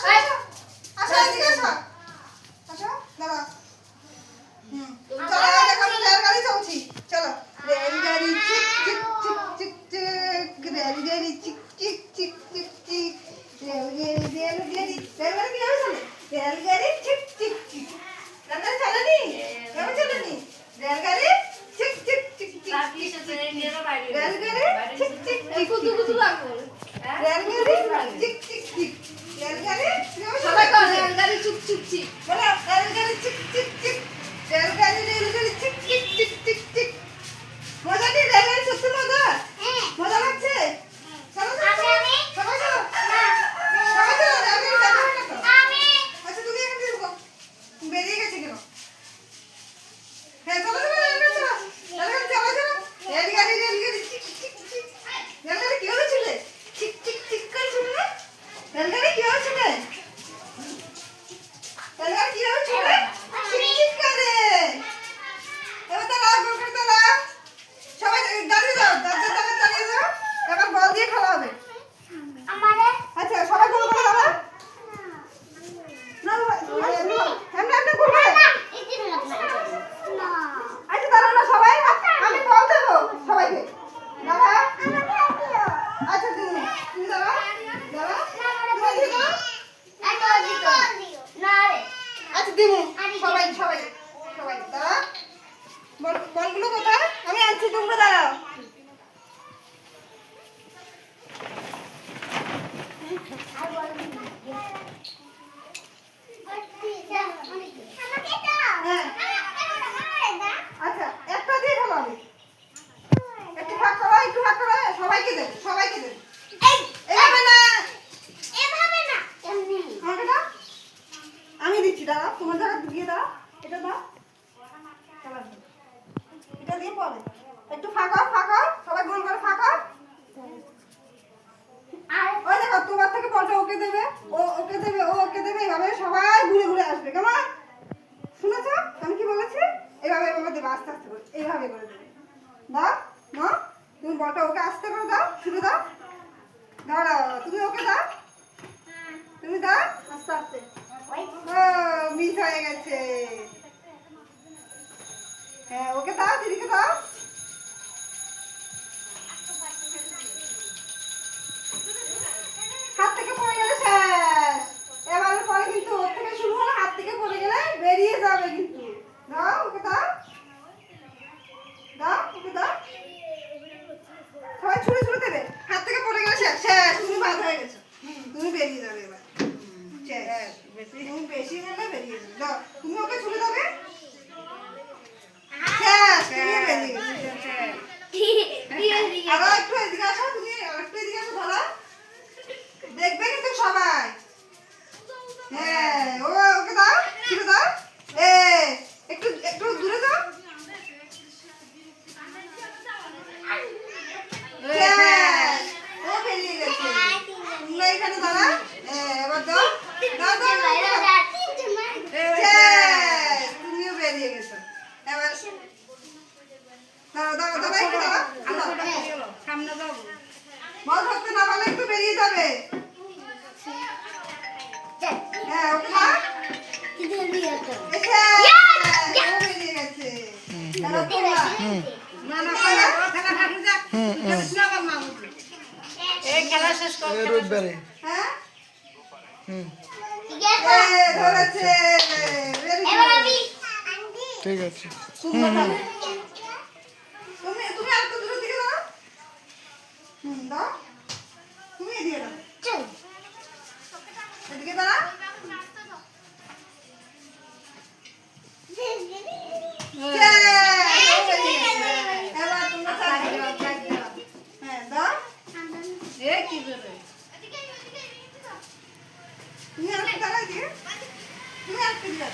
আসো এদিকে আসো আসো দাঁড়া চলো দেখো আমি রেলগাড়ি চলছি চলো রেলগাড়ি চিক চিক চিক চিক চিক রেলগাড়ি চিক চিক চিক চিক চিক রেলগাড়ি কি হয়েছে রেলগাড়ি চিক চিক চিক রেলগাড়ি চলেনি কেমন চলেনি রেলগাড়ি চিক চিক চিক চিক রেলগাড়ি চিক চিক চিক কুতু লাগবে রেলগাড়ি চিক চিক চিক রেলগাড়ি সবাই কর রেলগাড়ি চুক চুক চিক বলো রেলগাড়ি চিক চিক চিক রেলগাড়ি চিক চিক চিক চিক চিক মজা নেই রেলগাড়ি সত্যি মজা মজা লাগছে চলো সবাই চলো সবাই চলো রেলগাড়ি যাবে না আচ্ছা তুমি এখান থেকে ঢুকো বেরিয়ে গেছে কেন হ্যাঁ চলো চলো রেলগাড়ি চলো রেলগাড়ি চিক চিক চিক রেলগাড়ি কি হয়েছিল চিক চিক চিক করছিল না রেলগাড়ি কি হয়েছিল রেলগাড়ি কি হয়েছিল চিক চিক করে এবার তো রাগ করতে না সবাই দাঁড়িয়ে যাও দাঁড়িয়ে চালিয়ে যাও এবার বল দিয়ে খেলা হবে আমারে আচ্ছা সবাই গোল করে দাঁড়া না আমরা গোল করে না আচ্ছা দাঁড়াও না সবাই আমি বল দেবো সবাইকে দাঁড়া আচ্ছা তুমি দাঁড়া আচ্ছা দিমু সবাই সবাই সবাই দাঁড়া বলগুলো কোথায় আমি আনছি তোমরা দাঁড়াও আচ্ছা একটা দিয়ে খেলো আমি একটু ভাগ করো সবাইকে দেবে এইভাবে না আমাকে দাও আমি দিচ্ছি দাঁড়াও তোমার জায়গা দিয়ে দাও এটা দাও এটা দিয়ে পরে একটু ফাঁকাও সবাই গোল করে ফাঁকাও ওই দেখো তোমার থেকে বলটা ওকে দেবে ও ওকে দেবে এইভাবে সবাই ঘুরে ঘুরে আসবে কেমন শুনেছ আমি কি বলেছি এইভাবে দেবে আস্তে আস্তে করে এইভাবে করে দেবে দাও না তুমি বলটা ওকে আস্তে করে দাও শুরু দাও দাঁড়াও তুমি ওকে দাও তুমি দাও আস্তে আস্তে ও মিস হয়ে গেছে হ্যাঁ ওকে দাও দিদিকে দাও হাত থেকে পড়ে গেলে শেষ এবার পরে কিন্তু ওর থেকে শুরু হলো হাত থেকে পড়ে গেলে বেরিয়ে যাবে কিন্তু দাও ওকে দাও ওকে দাও সবাই ছুড়ে দেবে হাত থেকে পড়ে গেলে শেষ তুমি বাদ হয়ে গেছো তুমি বেরিয়ে যাবে এবার তুমি বেশি হলে বেরিয়ে যাবে দাও তুমি ওকে ছুড়ে দেবে শেষ তুমি বেরিয়ে গেছো আরো একটু এদিকে আসো তুমি একটু এদিকে আসো ধরো দেখবে কিন্তু সবাই হ্যাঁ ওকে দাও ছুড়ে দাও একটু দূরে দাও ও বেরিয়ে গেছে তোমরা এখানে দাঁড়া এবার দাও তুমিও বেরিয়ে গেছো এবার সামনে দাও বল ধরতে না পারলে একটু বেরিয়ে যাবে হ্যাঁ ওঠা বেরিয়ে গেছে খেলা শেষ করতে হ্যাঁ ঠিক আছে তুমি আর তো দূরের দিকে দাও দাও তুমি এদিকে দাও এদিকে দাঁড়া এবার তোমরা হ্যাঁ দাও কি করে তুমি আর দাঁড়া দিয়ে তুমি আর কি দাও